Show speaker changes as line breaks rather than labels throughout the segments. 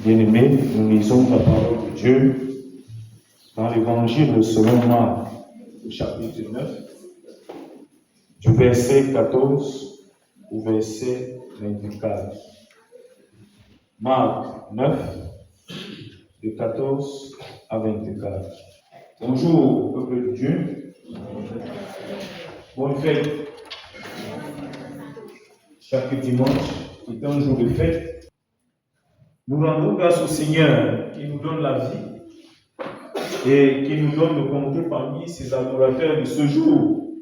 Bien-aimés, nous lisons la parole de Dieu dans l'évangile selon Marc, au chapitre 9, du verset 14 au verset 24. Marc 9, de 14 à 24. Bonjour, peuple de Dieu. Bonne fête. Chaque dimanche est un jour de fête. Nous rendons grâce au Seigneur qui nous donne la vie et qui nous donne de compter parmi ses adorateurs de ce jour.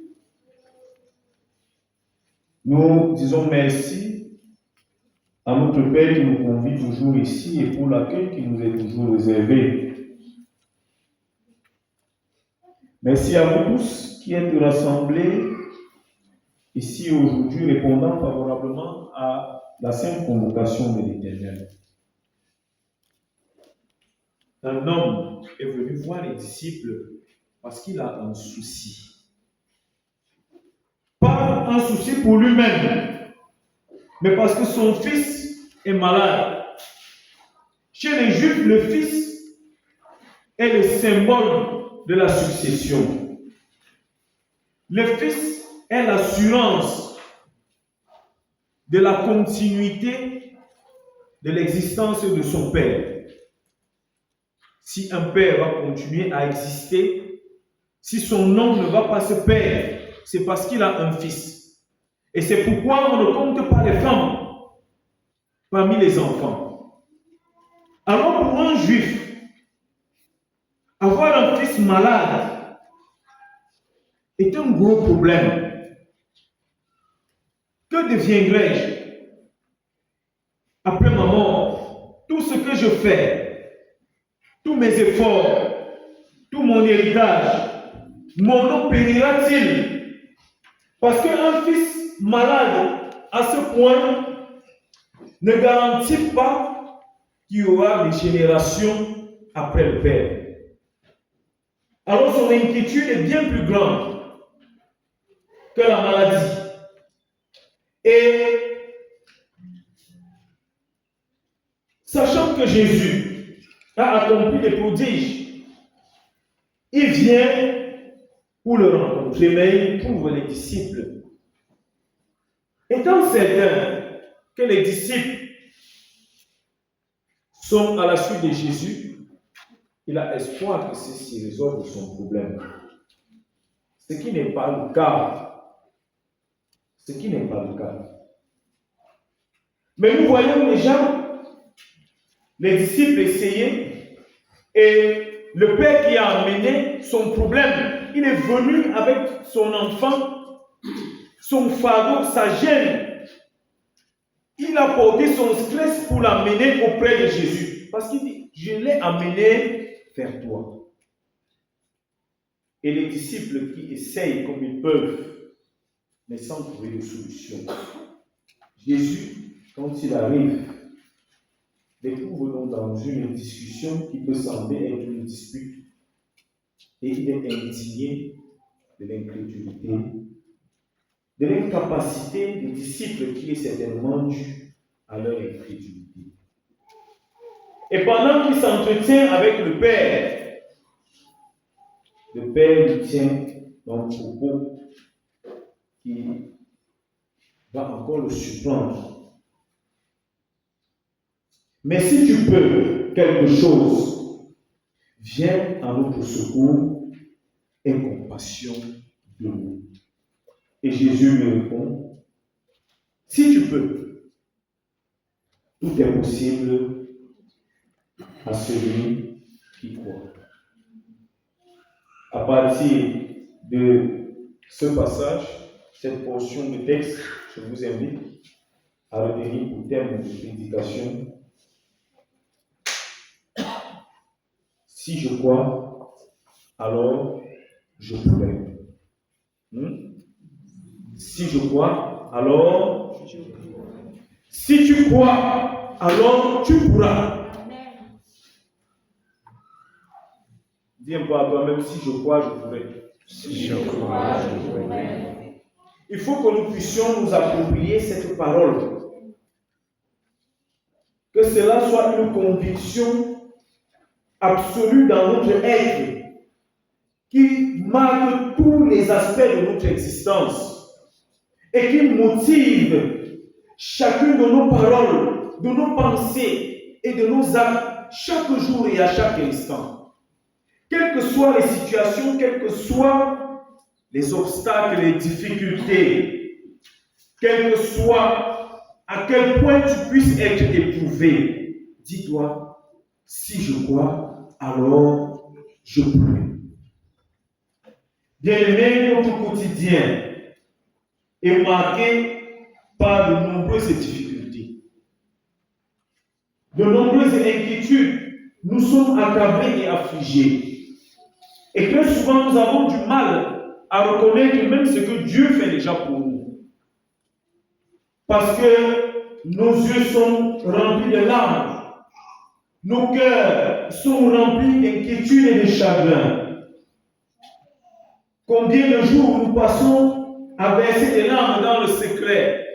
Nous disons merci à notre Père qui nous convie toujours ici et pour l'accueil qui nous est toujours réservé. Merci à vous tous qui êtes rassemblés ici aujourd'hui, répondant favorablement à la sainte convocation de l'Éternel. Un homme est venu voir les disciples parce qu'il a un souci. Pas un souci pour lui-même, mais parce que son fils est malade. Chez les Juifs, le fils est le symbole de la succession. Le fils est l'assurance de la continuité de l'existence de son père. Si un père va continuer à exister, si son nom ne va pas se perdre, c'est parce qu'il a un fils. Et c'est pourquoi on ne compte pas les femmes parmi les enfants. Alors pour un juif, avoir un fils malade est un gros problème. Que deviendrai-je après ma mort? Tout ce que je fais, tous mes efforts, tout mon héritage, mon nom périra-t-il? Parce qu'un fils malade, à ce point, ne garantit pas qu'il y aura des générations après le père. Alors son inquiétude est bien plus grande que la maladie. Et sachant que Jésus a accompli des prodiges, il vient pour le rencontrer, mais il trouve les disciples. Étant certain que les disciples sont à la suite de Jésus, il a espoir que ceci résolve son problème. Ce qui n'est pas le cas. Ce qui n'est pas le cas. Mais nous voyons déjà les disciples essayer et le père qui a amené son problème, il est venu avec son enfant, son fardeau, sa gêne. Il a porté son stress pour l'amener auprès de Jésus. Parce qu'il dit, je l'ai amené vers toi. Et les disciples qui essayent comme ils peuvent, mais sans trouver de solution. Jésus, quand il arrive, découvre donc dans une discussion qui peut sembler être une dispute. Et il est indigné de l'incrédulité, de l'incapacité des disciples qui est certainement due à leur incrédulité. Et pendant qu'il s'entretient avec le Père lui tient dans le propos qui va encore le surprendre. Mais si tu peux quelque chose, viens à notre secours et compassion de nous. Et Jésus lui répond, si tu peux, tout est possible à celui qui croit. À partir de ce passage, cette portion de texte, je vous invite à retenir pour thème de prédication. Si je crois, alors je pourrai. Si je crois, alors si tu crois, alors tu pourras. Dis un peu à toi-même, si je crois, je pourrai.
Si je crois, je pourrai.
Il faut que nous puissions nous approprier cette parole. Que cela soit une conviction absolue dans notre être qui marque tous les aspects de notre existence et qui motive chacune de nos paroles, de nos pensées et de nos actes chaque jour et à chaque instant. Quelles que soient les situations, quels que soient les obstacles, les difficultés, quel que soit à quel point tu puisses être éprouvé, dis-toi, si je crois, alors je pourrai. Bien-aimé, notre quotidien est marqué par de nombreuses difficultés, de nombreuses inquiétudes. Nous sommes accablés et affligés. Et très souvent, nous avons du mal à reconnaître même ce que Dieu fait déjà pour nous. Parce que nos yeux sont remplis de larmes, nos cœurs sont remplis d'inquiétudes et de chagrin. Combien de jours nous passons à verser des larmes dans le secret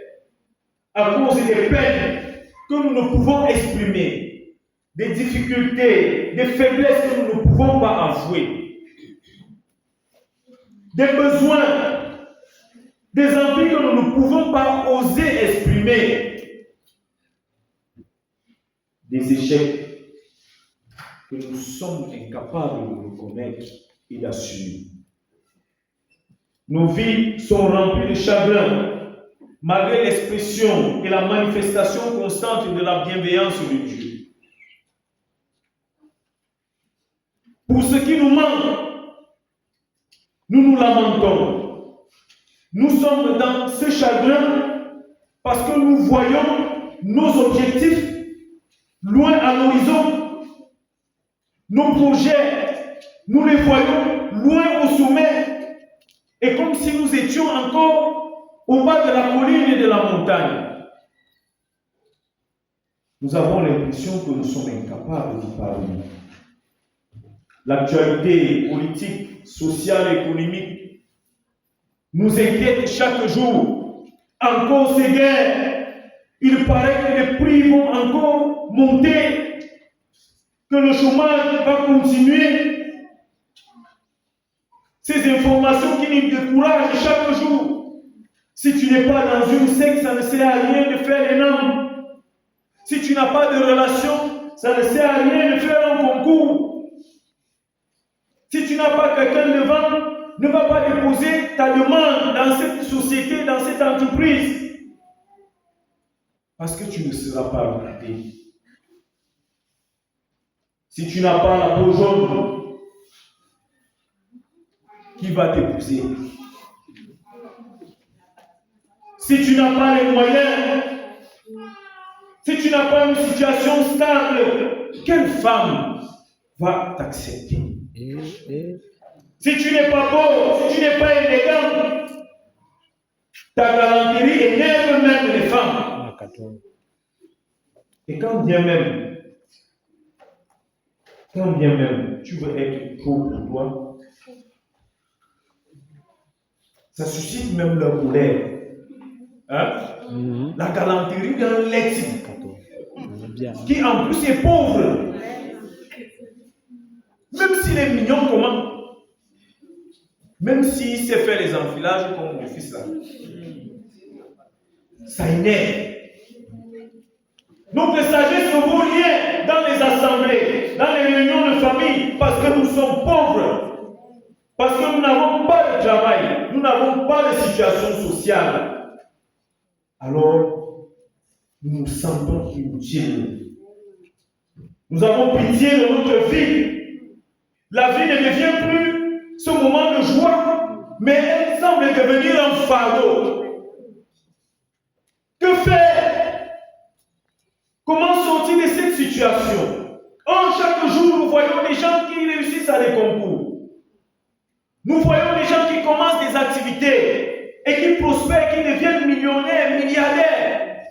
à cause des peines que nous ne pouvons exprimer, des difficultés, des faiblesses que nous ne pouvons pas avouer, des besoins, des envies que nous ne pouvons pas oser exprimer, des échecs que nous sommes incapables de reconnaître et d'assumer. Nos vies sont remplies de chagrin, malgré l'expression et la manifestation constante de la bienveillance de Dieu. Pour ce qui nous manque, nous nous lamentons. Nous sommes dans ce chagrin parce que nous voyons nos objectifs loin à l'horizon. Nos projets, nous les voyons loin au sommet. Et comme si nous étions encore au bas de la colline et de la montagne. Nous avons l'impression que nous sommes incapables d'y parvenir. L'actualité politique, sociale et économique nous inquiète chaque jour. Encore ces guerres, il paraît que les prix vont encore monter, que le chômage va continuer. Ces informations qui nous découragent chaque jour. Si tu n'es pas dans une secte, ça ne sert à rien de faire les normes. Si tu n'as pas de relation, ça ne sert à rien de faire un concours. Si tu n'as pas quelqu'un devant, ne va pas déposer ta demande dans cette société, dans cette entreprise. Parce que tu ne seras pas regardé. Si tu n'as pas la peau jaune, qui va t'épouser? Si tu n'as pas les moyens, si tu n'as pas une situation stable, quelle femme va t'accepter? Si tu n'es pas beau, si tu n'es pas élégant, ta galanterie énerve même les femmes. Et quand bien même tu veux être beau pour toi, ça suscite même leur colère. Hein? La galanterie d'un lexique qui en plus est pauvre. Même s'il est mignon, comment? Même s'il sait faire les enfilages comme mon fils là. Ça énerve. Notre sagesse ne vaut rien dans les assemblées, dans les réunions de famille, parce que nous sommes pauvres. Parce que nous n'avons pas de travail, nous n'avons pas de situation sociale. Alors, nous nous sentons inutiles. Nous avons pitié de notre vie. La vie ne devient plus ce moment de joie, mais elle semble devenir un fardeau. Que faire? Comment sortir de cette situation? Chaque jour, nous voyons des gens qui réussissent à des concours. Nous voyons des gens qui commencent des activités et qui prospèrent, qui deviennent millionnaires, milliardaires.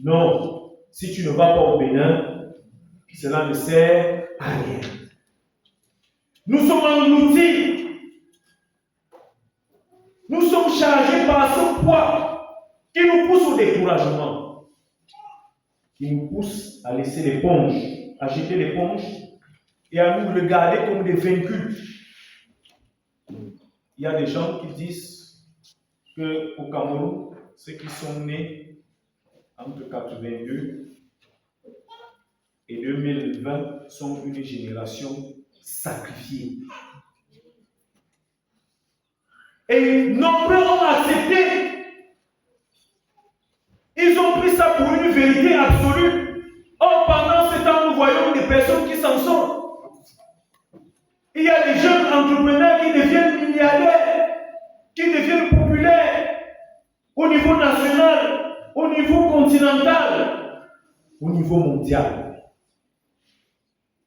Non, si tu ne vas pas au Bénin, cela ne sert à rien. Nous sommes engloutis. Nous sommes chargés par ce poids qui nous pousse au découragement, qui nous pousse à laisser l'éponge, à jeter l'éponge et à nous regarder comme des vaincus. Il y a des gens qui disent qu'au Cameroun, ceux qui sont nés entre 82 et 2020 sont une génération sacrifiée. Et nombreux ont accepté. Ils ont pris ça pour une vérité absolue. Or, pendant ce temps, nous voyons des personnes qui s'en sortent. Il y a des jeunes entrepreneurs qui deviennent milliardaires, qui deviennent populaires au niveau national, au niveau continental, au niveau mondial.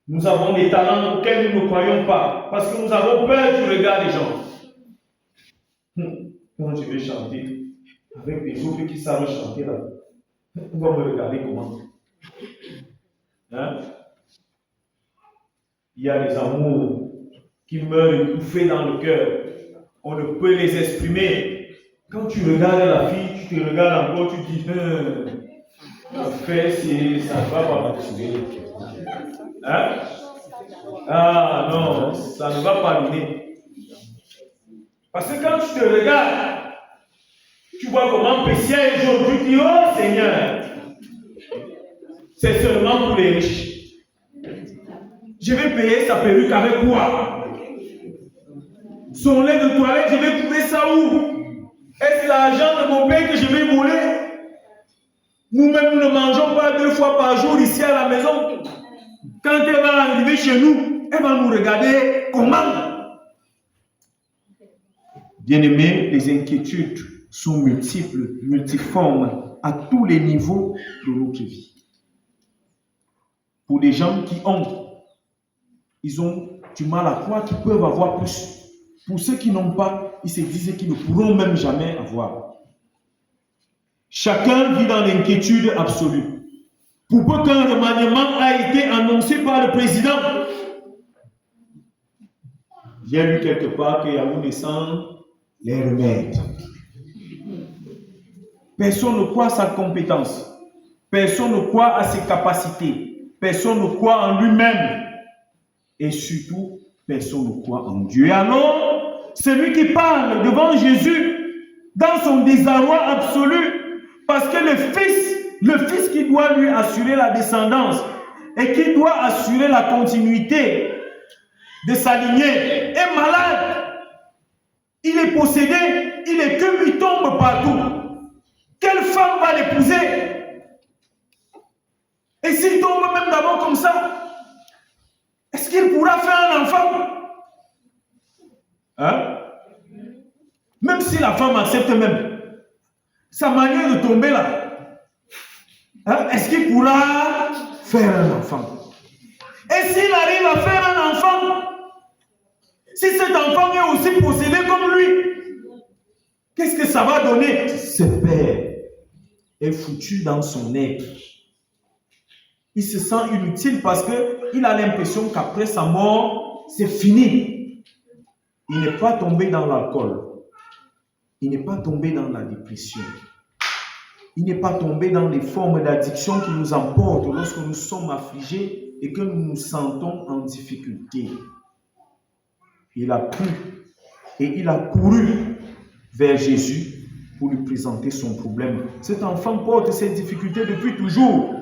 Nous avons des talents auxquels nous ne croyons pas, parce que nous avons peur du regard des gens. Quand je vais chanter avec des autres qui savent chanter là, on va me regarder comment. Hein? Il y a des amours qui meurent étouffés dans le cœur. On ne peut les exprimer. Quand tu regardes la fille, tu te regardes encore, tu dis, en fait, ça ne va pas marcher. Hein? Ah non, ça ne va pas donner. Parce que quand tu te regardes, tu vois comment péché aujourd'hui, tu dis, oh Seigneur, c'est seulement pour les riches. Je vais payer sa perruque avec quoi? Son lait de toilette, je vais trouver ça où? Est-ce l'argent de mon père que je vais voler? Nous-mêmes, nous ne mangeons pas 2 fois par jour ici à la maison. Quand elle va arriver chez nous, elle va nous regarder comment? Bien-aimés, les inquiétudes sont multiples, multiformes, à tous les niveaux de notre vie. Pour les gens qui ils ont du mal à croire qu'ils peuvent avoir plus. Pour ceux qui n'ont pas, ils se disent qu'ils ne pourront même jamais avoir. Chacun vit dans l'inquiétude absolue. Pour peu qu'un remaniement a été annoncé par le président, j'ai lu quelque part qu'il y a descend les remèdes. Personne ne croit à sa compétence. Personne ne croit à ses capacités. Personne ne croit en lui-même. Et surtout, personne ne croit en Dieu. Et alors, celui qui parle devant Jésus, dans son désarroi absolu, parce que le fils qui doit lui assurer la descendance et qui doit assurer la continuité de sa lignée, est malade. Il est possédé, il est que lui tombe partout. Quelle femme va l'épouser? Et s'il tombe même d'abord comme ça, est-ce qu'il pourra faire un enfant? Hein? Même si la femme accepte même sa manière de tomber là, hein? Est-ce qu'il pourra faire un enfant? Et s'il arrive à faire un enfant, si cet enfant est aussi possédé comme lui, qu'est-ce que ça va donner? Ce père est foutu dans son être. Il se sent inutile parce qu'il a l'impression qu'après sa mort, c'est fini. Il n'est pas tombé dans l'alcool. Il n'est pas tombé dans la dépression. Il n'est pas tombé dans les formes d'addiction qui nous emportent lorsque nous sommes affligés et que nous nous sentons en difficulté. Il a cru et il a couru vers Jésus pour lui présenter son problème. Cet enfant porte ses difficultés depuis toujours.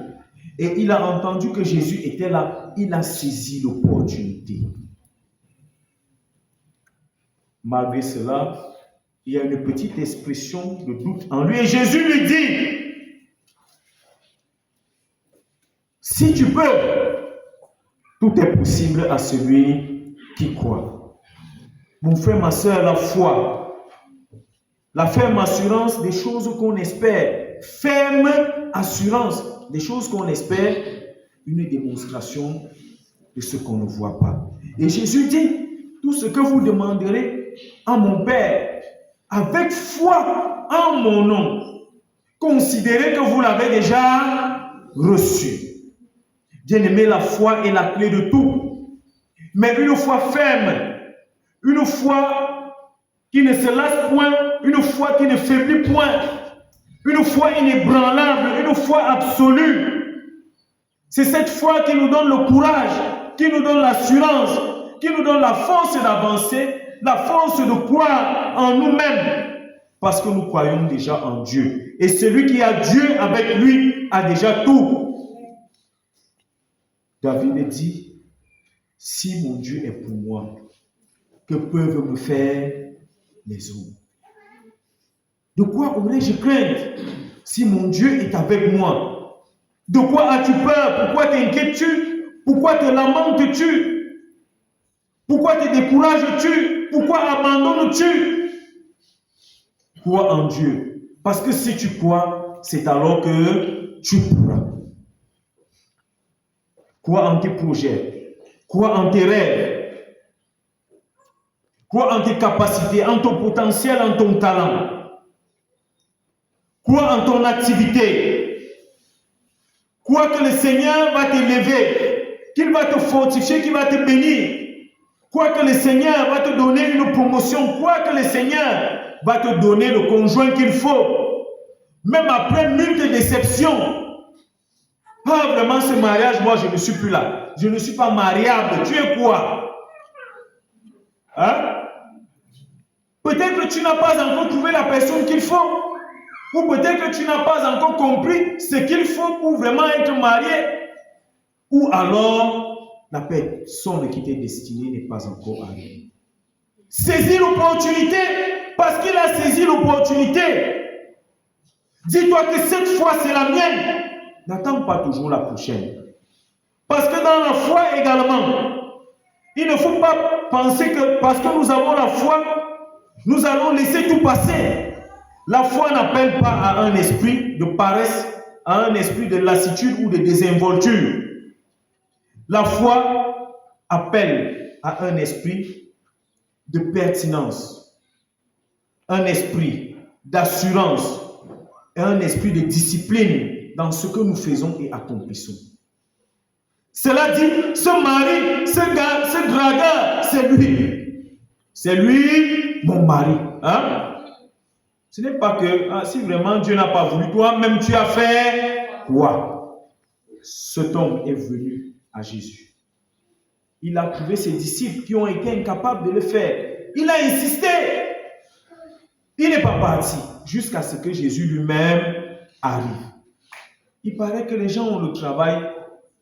Et il a entendu que Jésus était là. Il a saisi l'opportunité. Malgré cela, il y a une petite expression de doute en lui. Et Jésus lui dit, si tu peux, tout est possible à celui qui croit. Mon frère, ma soeur, la ferme assurance des choses qu'on espère, ferme assurance des choses qu'on espère, une démonstration de ce qu'on ne voit pas. Et Jésus dit, tout ce que vous demanderez à mon Père, avec foi en mon nom, considérez que vous l'avez déjà reçu. Bien-aimé, la foi est la clé de tout. Mais une foi ferme, une foi qui ne se lasse point, une foi qui ne faiblit point, une foi inébranlable, une foi absolue, C'est cette foi qui nous donne le courage, qui nous donne l'assurance, qui nous donne la force d'avancer, la force de croire en nous-mêmes, parce que nous croyons déjà en Dieu. Et celui qui a Dieu avec lui a déjà tout. David dit, si mon Dieu est pour moi, que peuvent me faire les hommes? De quoi aurais-je crainte si mon Dieu est avec moi? De quoi as-tu peur? Pourquoi t'inquiètes-tu? Pourquoi te lamentes-tu? Pourquoi te décourages-tu? Pourquoi abandonnes-tu? Crois en Dieu. Parce que si tu crois, c'est alors que tu pourras. Crois en tes projets. Crois en tes rêves. Crois en tes capacités, en ton potentiel, en ton talent. Crois en ton activité. Crois que le Seigneur va t'élever, qu'il va te fortifier, qu'il va te bénir. Crois que le Seigneur va te donner une promotion. Crois que le Seigneur va te donner le conjoint qu'il faut. Même après 1000 déceptions. Ah, vraiment, ce mariage, moi, je ne suis plus là. Je ne suis pas mariable. Tu es quoi? Hein? Peut-être que tu n'as pas encore trouvé la personne qu'il faut. Ou peut-être que tu n'as pas encore compris ce qu'il faut pour vraiment être marié. Ou alors, la personne qui t'est destinée n'est pas encore arrivée. Saisis l'opportunité, parce qu'il a saisi l'opportunité. Dis-toi que cette fois, c'est la mienne. N'attends pas toujours la prochaine. Parce que dans la foi également, il ne faut pas penser que parce que nous avons la foi, nous allons laisser tout passer. La foi n'appelle pas à un esprit de paresse, à un esprit de lassitude ou de désinvolture. La foi appelle à un esprit de pertinence, un esprit d'assurance et un esprit de discipline dans ce que nous faisons et accomplissons. Cela dit, ce mari, ce gars, ce dragueur, c'est lui. C'est lui, mon mari. Hein? Ce n'est pas que, si vraiment Dieu n'a pas voulu, toi-même tu as fait quoi? Cet homme est venu à Jésus. Il a trouvé ses disciples qui ont été incapables de le faire. Il a insisté. Il n'est pas parti jusqu'à ce que Jésus lui-même arrive. Il paraît que les gens ont le travail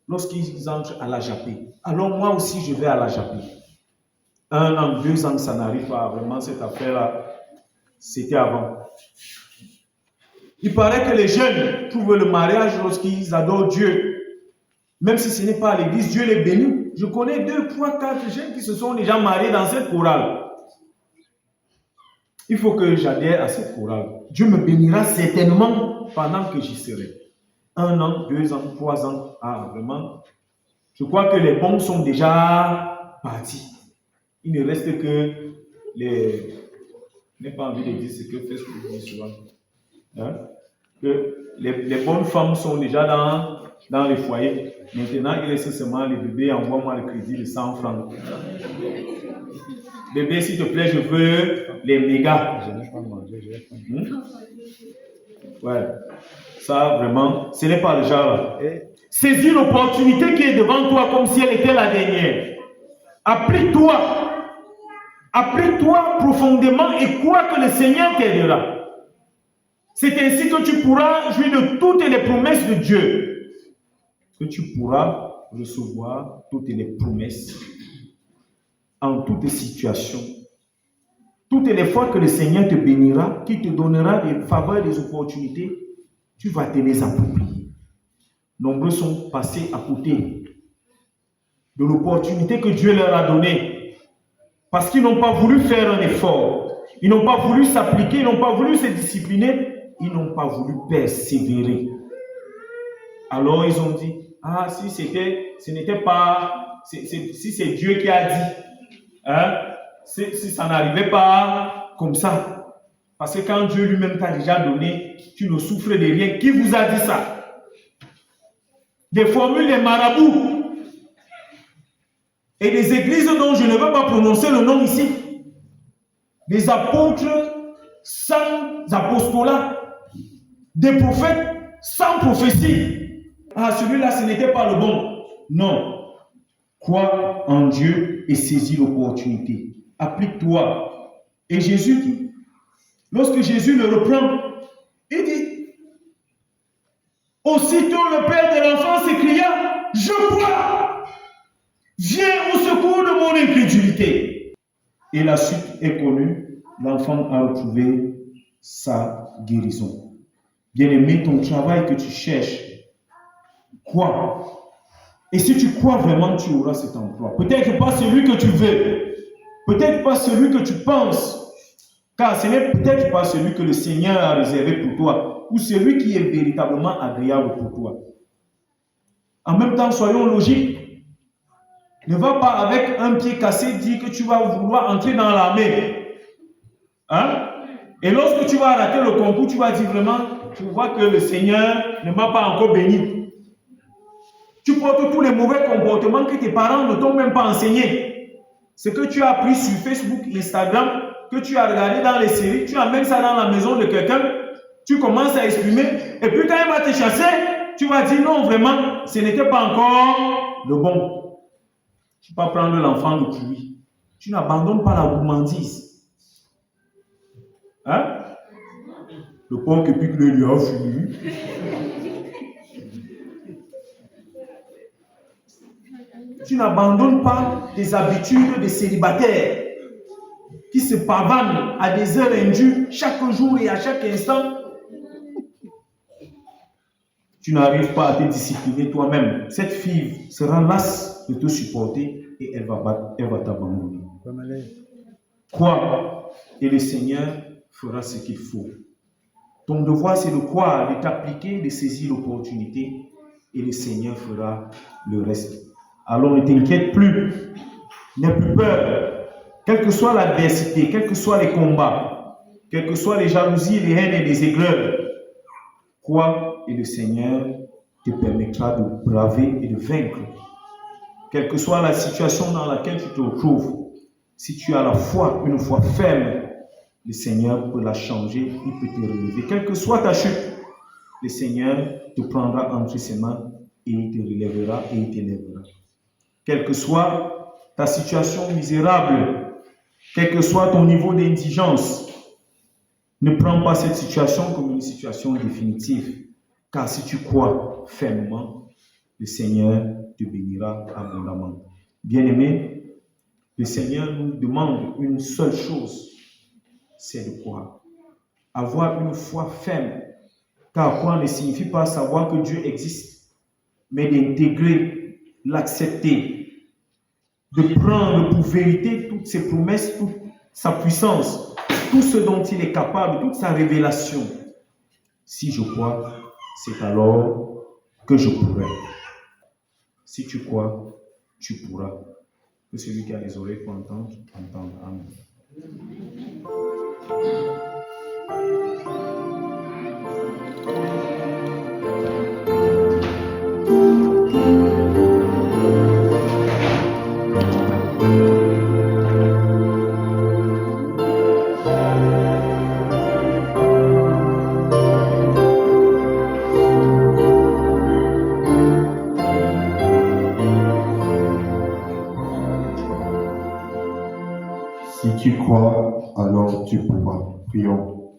lorsqu'ils entrent à la Japée. Alors moi aussi je vais à la Japée. 1 an, 2 ans, ça n'arrive pas. Vraiment cette affaire-là, c'était avant. Il paraît que les jeunes trouvent le mariage lorsqu'ils adorent Dieu. Même si ce n'est pas à l'église, Dieu les bénit. Je connais 2, 3, 4 jeunes qui se sont déjà mariés dans cette chorale. Il faut que j'adhère à cette chorale. Dieu me bénira certainement pendant que j'y serai. 1 an, 2 ans, 3 ans. Ah, vraiment. Je crois que les bons sont déjà partis. Il ne reste que les... Je n'ai pas envie de dire ce que Facebook dit souvent. Hein? Que les bonnes femmes sont déjà dans les foyers. Maintenant, il reste seulement les bébés. Envoie-moi le crédit de 100 francs. Bébé, s'il te plaît, je veux les mégas. Je n'ai pas mangé, je vais prendre. Ouais. Ça, vraiment, ce n'est pas le genre. Saisis l'opportunité qui est devant toi comme si elle était la dernière. Applique-toi. Applique-toi profondément et crois que le Seigneur t'aidera. C'est ainsi que tu pourras jouir de toutes les promesses de Dieu. Que tu pourras recevoir toutes les promesses en toutes situations. Toutes les fois que le Seigneur te bénira, qui te donnera des faveurs, des opportunités, tu vas te les approprier. Nombreux sont passés à côté de l'opportunité que Dieu leur a donnée. Parce qu'ils n'ont pas voulu faire un effort. Ils n'ont pas voulu s'appliquer, ils n'ont pas voulu se discipliner, ils n'ont pas voulu persévérer. Alors ils ont dit, si c'est Dieu qui a dit, hein, si ça n'arrivait pas comme ça. Parce que quand Dieu lui-même t'a déjà donné, tu ne souffres de rien. Qui vous a dit ça? Des formules des marabouts. Et des églises dont je ne veux pas prononcer le nom ici. Des apôtres sans apostolat. Des prophètes sans prophétie. ah, celui-là, ce n'était pas le bon. Non. Crois en Dieu et saisis l'opportunité. Applique-toi. Et Jésus dit, lorsque Jésus le reprend, il dit, aussitôt le père de l'enfant s'écria, je crois, viens au secours de mon incrédulité. Et la suite est connue, l'enfant a retrouvé sa guérison. Bien-aimé, ton travail que tu cherches, crois. Et si tu crois vraiment, tu auras cet emploi. Peut-être pas celui que tu veux, peut-être pas celui que tu penses, car ce n'est peut-être pas celui que le Seigneur a réservé pour toi, ou celui qui est véritablement agréable pour toi. En même temps, soyons logiques. Ne va pas avec un pied cassé dire que tu vas vouloir entrer dans l'armée. Hein? Et lorsque tu vas rater le concours, tu vas dire vraiment, tu vois que le Seigneur ne m'a pas encore béni. Tu portes tous les mauvais comportements que tes parents ne t'ont même pas enseigné. Ce que tu as appris sur Facebook, Instagram, que tu as regardé dans les séries, tu amènes ça dans la maison de quelqu'un, tu commences à exprimer, et puis quand il va te chasser, tu vas dire non, vraiment, ce n'était pas encore le bon. Tu ne peux pas prendre l'enfant de pluie. Tu n'abandonnes pas la gourmandise. Hein? Le porc qui pique le lion fini. Tu n'abandonnes pas tes habitudes de célibataire qui se pavanent à des heures indues chaque jour et à chaque instant. Tu n'arrives pas à te discipliner toi-même. Cette fille sera lasse de te supporter et elle va t'abandonner. Crois et le Seigneur fera ce qu'il faut. Ton devoir, c'est de croire, de t'appliquer, de saisir l'opportunité et le Seigneur fera le reste. Alors ne t'inquiète plus, n'aie plus peur, quelle que soit l'adversité, quels que soient les combats, quelles que soient les jalousies, les haines et les aigreurs. Crois et le Seigneur te permettra de braver et de vaincre. Quelle que soit la situation dans laquelle tu te trouves, si tu as la foi, une foi ferme, le Seigneur peut la changer, il peut te relever. Quelle que soit ta chute, le Seigneur te prendra entre ses mains et il te relèvera et il t'élèvera. Quelle que soit ta situation misérable, quel que soit ton niveau d'indigence, ne prends pas cette situation comme une situation définitive, car si tu crois fermement, le Seigneur te bénira abondamment. Bien-aimé, le Seigneur nous demande une seule chose, c'est de croire. Avoir une foi ferme, car croire ne signifie pas savoir que Dieu existe, mais d'intégrer, l'accepter, de prendre pour vérité toutes ses promesses, toute sa puissance, tout ce dont il est capable, toute sa révélation. Si je crois, c'est alors que je pourrai. Si tu crois, tu pourras. Que celui qui a les oreilles pour entendre, entende. Amen.
Si tu crois, alors tu pourras. Prions.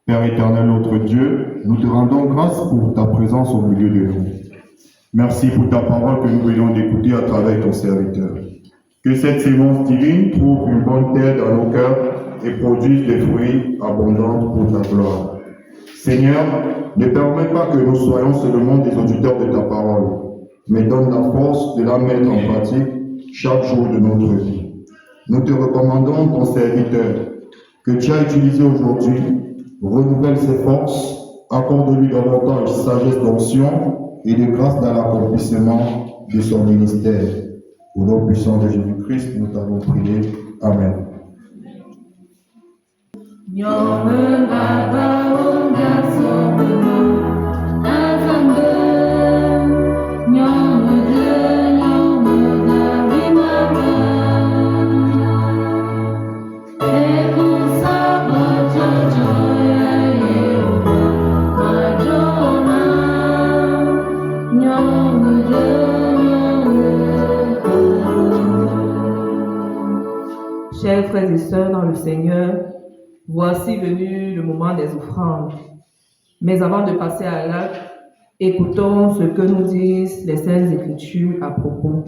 Père éternel, notre Dieu, nous te rendons grâce pour ta présence au milieu de nous. Merci pour ta parole que nous venons d'écouter à travers ton serviteur. Que cette sémence divine trouve une bonne terre dans nos cœurs et produise des fruits abondants pour ta gloire. Seigneur, ne permets pas que nous soyons seulement des auditeurs de ta parole, mais donne la force de la mettre en pratique chaque jour de notre vie. Nous te recommandons ton serviteur que tu as utilisé aujourd'hui, renouvelle ses forces, accorde-lui davantage sagesse d'onction et de grâce dans l'accomplissement de son ministère. Au nom puissant de Jésus-Christ, nous t'avons prié. Amen.
No Chers frères et sœurs dans le Seigneur, voici venu le moment des offrandes. Mais avant de passer à l'acte, écoutons ce que nous disent les Saintes Écritures à propos.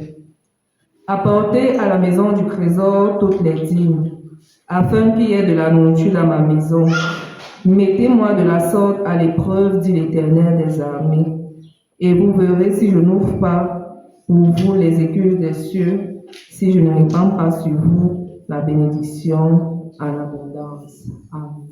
Apportez à la maison du trésor toutes les dîmes, afin qu'il y ait de la nourriture dans ma maison. Mettez-moi de la sorte à l'épreuve, dit l'Éternel des armées, et vous verrez si je n'ouvre pas pour vous les écuses des cieux, si je ne répands pas sur vous la bénédiction en abondance. Amen.